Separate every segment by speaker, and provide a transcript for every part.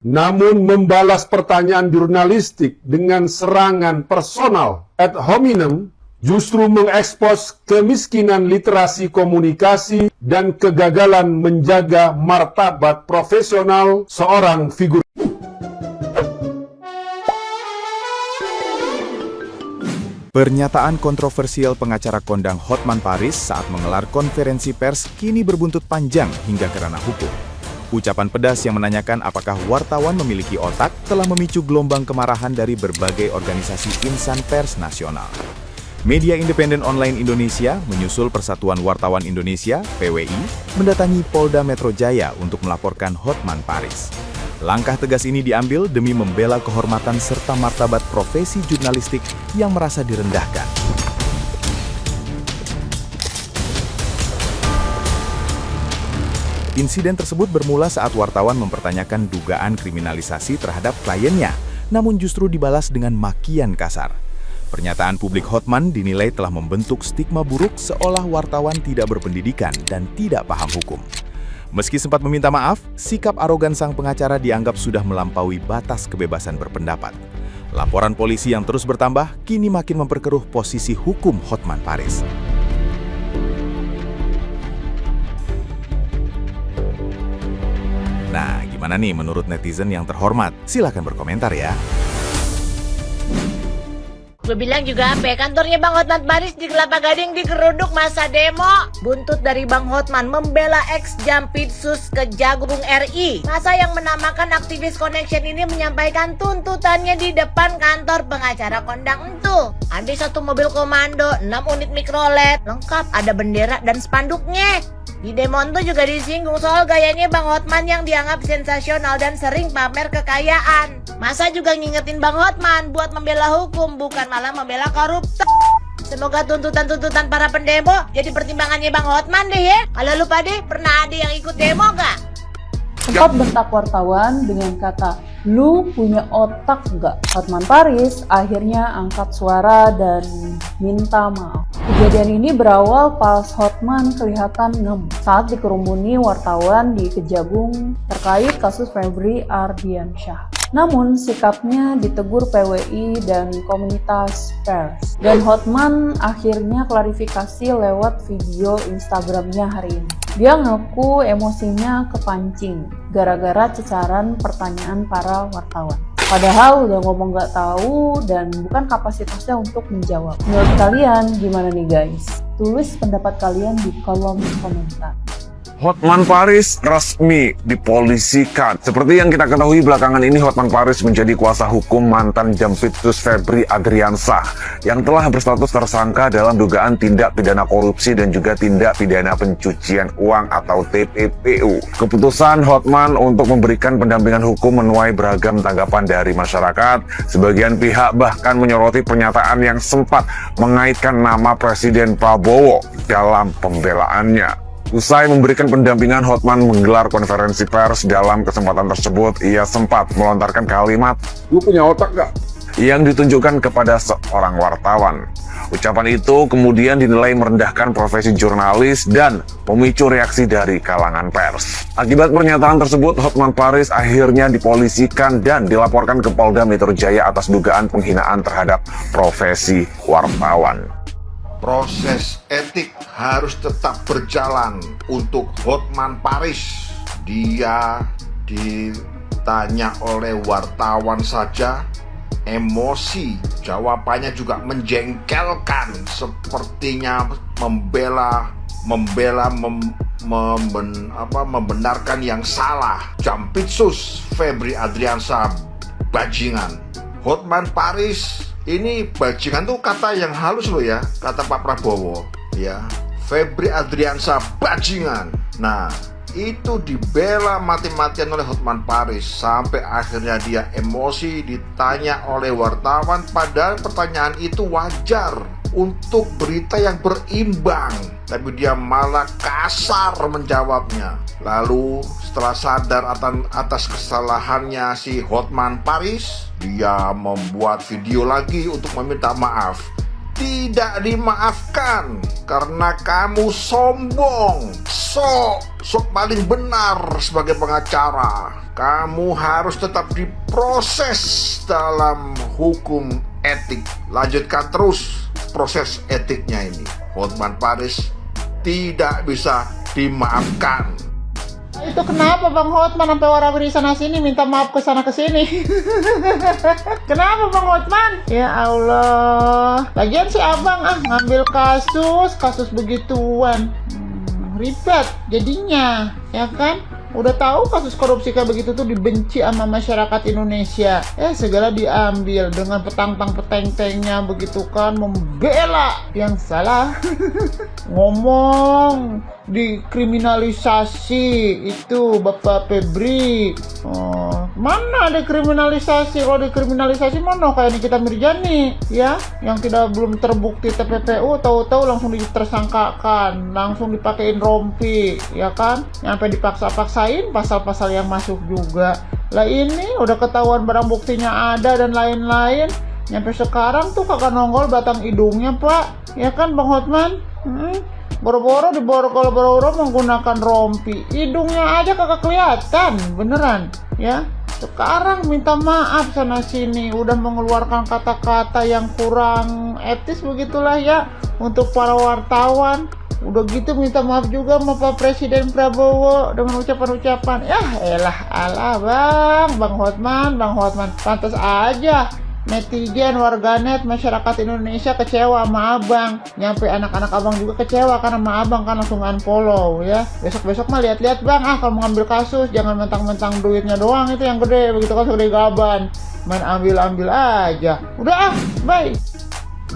Speaker 1: namun membalas pertanyaan jurnalistik dengan serangan personal ad hominem justru mengekspos kemiskinan literasi komunikasi dan kegagalan menjaga martabat profesional seorang figur.
Speaker 2: Pernyataan kontroversial pengacara kondang Hotman Paris saat menggelar konferensi pers kini berbuntut panjang hingga ke ranah hukum. Ucapan pedas yang menanyakan apakah wartawan memiliki otak telah memicu gelombang kemarahan dari berbagai organisasi insan pers nasional. Media Independen Online Indonesia menyusul Persatuan Wartawan Indonesia (PWI) mendatangi Polda Metro Jaya untuk melaporkan Hotman Paris. Langkah tegas ini diambil demi membela kehormatan serta martabat profesi jurnalistik yang merasa direndahkan. Insiden tersebut bermula saat wartawan mempertanyakan dugaan kriminalisasi terhadap kliennya, namun justru dibalas dengan makian kasar. Pernyataan publik Hotman dinilai telah membentuk stigma buruk seolah wartawan tidak berpendidikan dan tidak paham hukum. Meski sempat meminta maaf, sikap arogan sang pengacara dianggap sudah melampaui batas kebebasan berpendapat. Laporan polisi yang terus bertambah kini makin memperkeruh posisi hukum Hotman Paris. Nah, gimana nih menurut netizen yang terhormat? Silahkan berkomentar ya.
Speaker 3: Gue bilang juga sampai kantornya Bang Hotman Paris di Kelapa Gading digeruduk masa demo. Buntut dari Bang Hotman membela ex-Jampitsus Kejagung RI. Masa yang menamakan aktivis Connection ini menyampaikan tuntutannya di depan kantor pengacara kondang itu. Ada 1 mobil komando, 6 unit mikrolet, lengkap ada bendera dan spanduknya. Di demo itu juga disinggung soal gayanya Bang Hotman yang dianggap sensasional dan sering pamer kekayaan. Masa juga ngingetin Bang Hotman buat membela hukum, bukan malah membela koruptor. Semoga tuntutan-tuntutan para pendemo jadi pertimbangannya Bang Hotman deh ya. Kalau lu pada pernah ada yang ikut demo gak?
Speaker 4: Sempat bentak wartawan dengan kata, "Lu punya otak nggak?" Hotman Paris akhirnya angkat suara dan minta maaf. Kejadian ini berawal pas Hotman kelihatan ngem saat dikerumuni wartawan di Kejagung terkait kasus Febri Ardiansyah. Namun sikapnya ditegur PWI dan komunitas pers. Dan Hotman akhirnya klarifikasi lewat video Instagramnya hari ini. Dia ngaku emosinya kepancing gara-gara cecaran pertanyaan para wartawan. Padahal udah ngomong gak tahu dan bukan kapasitasnya untuk menjawab. Menurut kalian gimana nih guys? Tulis pendapat kalian di kolom komentar.
Speaker 5: Hotman Paris resmi dipolisikan. Seperti yang kita ketahui belakangan ini, Hotman Paris menjadi kuasa hukum mantan Jampitsus Febri Ardiansyah yang telah berstatus tersangka dalam dugaan tindak pidana korupsi dan juga tindak pidana pencucian uang atau TPPU. Keputusan Hotman untuk memberikan pendampingan hukum menuai beragam tanggapan dari masyarakat. Sebagian pihak bahkan menyoroti pernyataan yang sempat mengaitkan nama Presiden Prabowo dalam pembelaannya. Usai memberikan pendampingan, Hotman menggelar konferensi pers. Dalam kesempatan tersebut, ia sempat melontarkan kalimat, "Lu punya otak gak?" yang ditunjukkan kepada seorang wartawan. Ucapan itu kemudian dinilai merendahkan profesi jurnalis dan memicu reaksi dari kalangan pers. Akibat pernyataan tersebut, Hotman Paris akhirnya dipolisikan dan dilaporkan ke Polda Metro Jaya atas dugaan penghinaan terhadap profesi wartawan.
Speaker 6: Proses etik harus tetap berjalan untuk Hotman Paris. Dia ditanya oleh wartawan saja emosi, jawabannya juga menjengkelkan, sepertinya membenarkan yang salah. Jampitsus Febri Ardiansyah bajingan. Hotman Paris ini bajingan tuh kata yang halus loh ya, kata Pak Prabowo ya. Febri Ardiansyah bajingan. Nah, itu dibela mati-matian oleh Hotman Paris sampai akhirnya dia emosi ditanya oleh wartawan, padahal pertanyaan itu wajar untuk berita yang berimbang, tapi dia malah kasar menjawabnya. Lalu setelah sadar atas kesalahannya si Hotman Paris, dia membuat video lagi untuk meminta maaf. Tidak dimaafkan karena kamu sombong, sok paling benar sebagai pengacara. kamu harus tetap diproses dalam hukum etik. Lanjutkan terus proses etiknya ini. Hotman Paris tidak bisa dimaafkan.
Speaker 7: Itu kenapa Bang Hotman sampai warawiri sana sini minta maaf ke sana ke sini? Kenapa Bang Hotman? Ya Allah. Lagian si Abang ngambil kasus begituan. Ribet jadinya, ya kan? Udah tahu kasus korupsi kayak begitu tuh dibenci sama masyarakat Indonesia. Segala diambil dengan petang-peteng-petengnya begitu kan, membela yang salah. Ngomong dikriminalisasi itu Bapak Febri. Mana ada kriminalisasi? Kalau dikriminalisasi mana kayak Nikita Mirjani ya, yang belum terbukti TPPU, tahu-tahu langsung ditersangkakan, langsung dipakein rompi, ya kan? Sampai dipaksa-paksain pasal-pasal yang masuk juga. Lah ini udah ketahuan barang buktinya ada dan lain-lain. Nyampe sekarang tuh kagak nongol batang hidungnya, Pak. Ya kan Bang Hotman? Boro-boro diborgol-borgol menggunakan rompi, hidungnya aja kagak kelihatan, beneran ya. Sekarang minta maaf sana sini, udah mengeluarkan kata-kata yang kurang etis begitulah ya untuk para wartawan. Udah gitu minta maaf juga sama Pak Presiden Prabowo dengan ucapan-ucapan. Bang Hotman, pantas aja netizen, warganet, masyarakat Indonesia kecewa sama Abang. Nyampe anak-anak Abang juga kecewa karena sama Abang kan langsung unfollow ya. Besok-besok mah lihat-lihat Bang, kalau mau ngambil kasus jangan mentang-mentang duitnya doang itu yang gede, begitu kan segede gaban. Main ambil-ambil aja. Udah bye.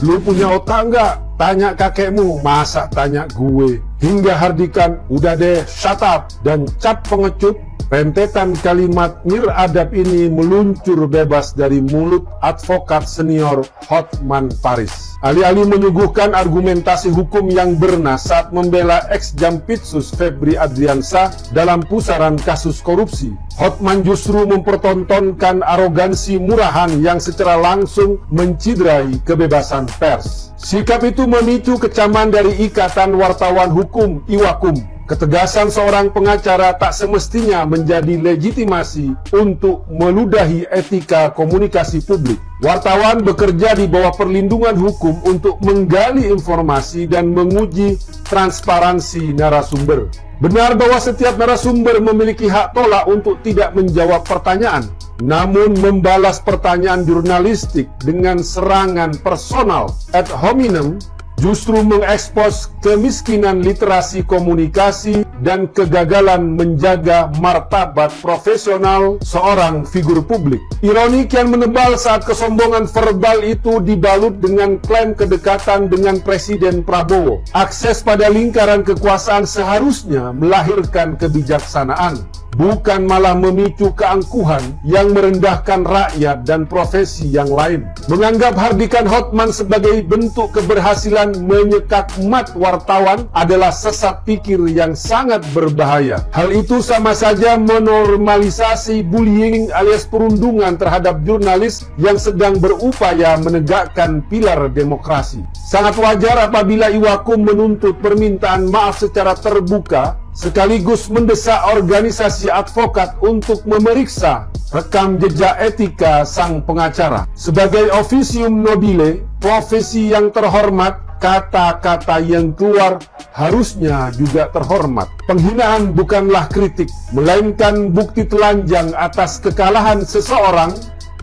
Speaker 1: Lu punya otak nggak? Tanya kakekmu, masa tanya gue? Hingga hardikan, udah deh, shut up, dan cap pengecut. Rentetan kalimat niradab ini meluncur bebas dari mulut advokat senior Hotman Paris. Alih-alih menyuguhkan argumentasi hukum yang bernas saat membela ex-Jampitsus Febri Adriansah dalam pusaran kasus korupsi, Hotman justru mempertontonkan arogansi murahan yang secara langsung menciderai kebebasan pers. Sikap itu memicu kecaman dari Ikatan Wartawan Hukum (IWAKUM). Ketegasan seorang pengacara tak semestinya menjadi legitimasi untuk meludahi etika komunikasi publik. Wartawan bekerja di bawah perlindungan hukum untuk menggali informasi dan menguji transparansi narasumber. Benar bahwa setiap narasumber memiliki hak tolak untuk tidak menjawab pertanyaan. Namun membalas pertanyaan jurnalistik dengan serangan personal ad hominem justru mengekspos kemiskinan literasi komunikasi dan kegagalan menjaga martabat profesional seorang figur publik. Ironi kian menebal saat kesombongan verbal itu dibalut dengan klaim kedekatan dengan Presiden Prabowo. Akses pada lingkaran kekuasaan seharusnya melahirkan kebijaksanaan, bukan malah memicu keangkuhan yang merendahkan rakyat dan profesi yang lain. Menganggap hardikan Hotman sebagai bentuk keberhasilan menyekat mat wartawan adalah sesat pikir yang sangat berbahaya. Hal itu sama saja menormalisasi bullying alias perundungan terhadap jurnalis yang sedang berupaya menegakkan pilar demokrasi. Sangat wajar apabila IWAKUM menuntut permintaan maaf secara terbuka sekaligus mendesak organisasi advokat untuk memeriksa rekam jejak etika sang pengacara. Sebagai officium nobile, profesi yang terhormat, kata-kata yang keluar harusnya juga terhormat. Penghinaan bukanlah kritik, melainkan bukti telanjang atas kekalahan seseorang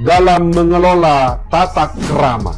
Speaker 1: dalam mengelola tata krama.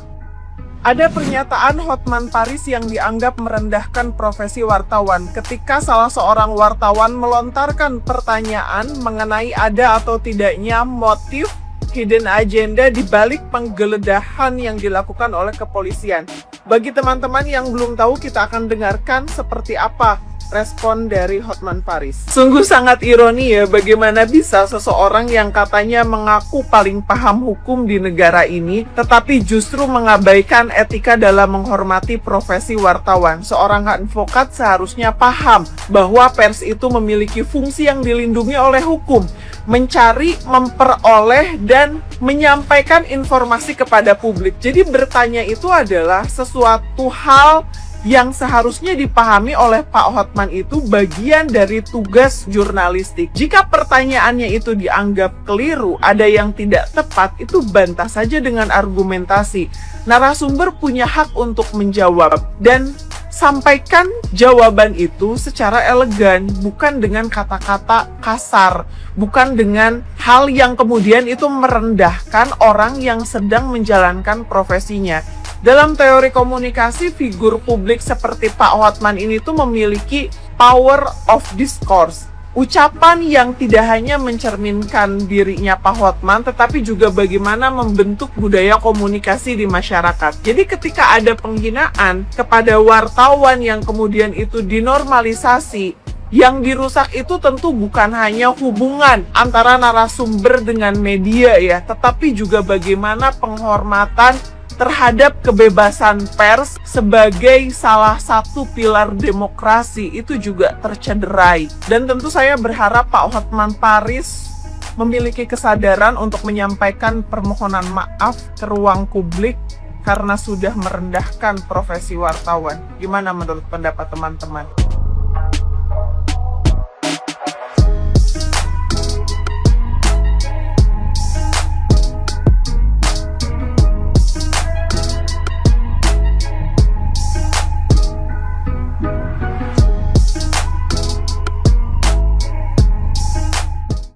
Speaker 8: Ada pernyataan Hotman Paris yang dianggap merendahkan profesi wartawan ketika salah seorang wartawan melontarkan pertanyaan mengenai ada atau tidaknya motif hidden agenda di balik penggeledahan yang dilakukan oleh kepolisian. Bagi teman-teman yang belum tahu, kita akan dengarkan seperti apa respon dari Hotman Paris. Sungguh sangat ironi ya, bagaimana bisa seseorang yang katanya mengaku paling paham hukum di negara ini, tetapi justru mengabaikan etika dalam menghormati profesi wartawan. Seorang advokat seharusnya paham bahwa pers itu memiliki fungsi yang dilindungi oleh hukum, mencari, memperoleh, dan menyampaikan informasi kepada publik. Jadi bertanya itu adalah sesuatu hal yang seharusnya dipahami oleh Pak Hotman itu bagian dari tugas jurnalistik. Jika pertanyaannya itu dianggap keliru, ada yang tidak tepat, itu bantah saja dengan argumentasi. Narasumber punya hak untuk menjawab dan sampaikan jawaban itu secara elegan, bukan dengan kata-kata kasar, bukan dengan hal yang kemudian itu merendahkan orang yang sedang menjalankan profesinya. Dalam teori komunikasi, figur publik seperti Pak Hotman ini tuh memiliki power of discourse. Ucapan yang tidak hanya mencerminkan dirinya Pak Hotman, tetapi juga bagaimana membentuk budaya komunikasi di masyarakat. Jadi ketika ada penghinaan kepada wartawan yang kemudian itu dinormalisasi, yang dirusak itu tentu bukan hanya hubungan antara narasumber dengan media ya, tetapi juga bagaimana penghormatan terhadap kebebasan pers sebagai salah satu pilar demokrasi itu juga tercederai. Dan tentu saya berharap Pak Hotman Paris memiliki kesadaran untuk menyampaikan permohonan maaf ke ruang publik karena sudah merendahkan profesi wartawan. Gimana menurut pendapat teman-teman?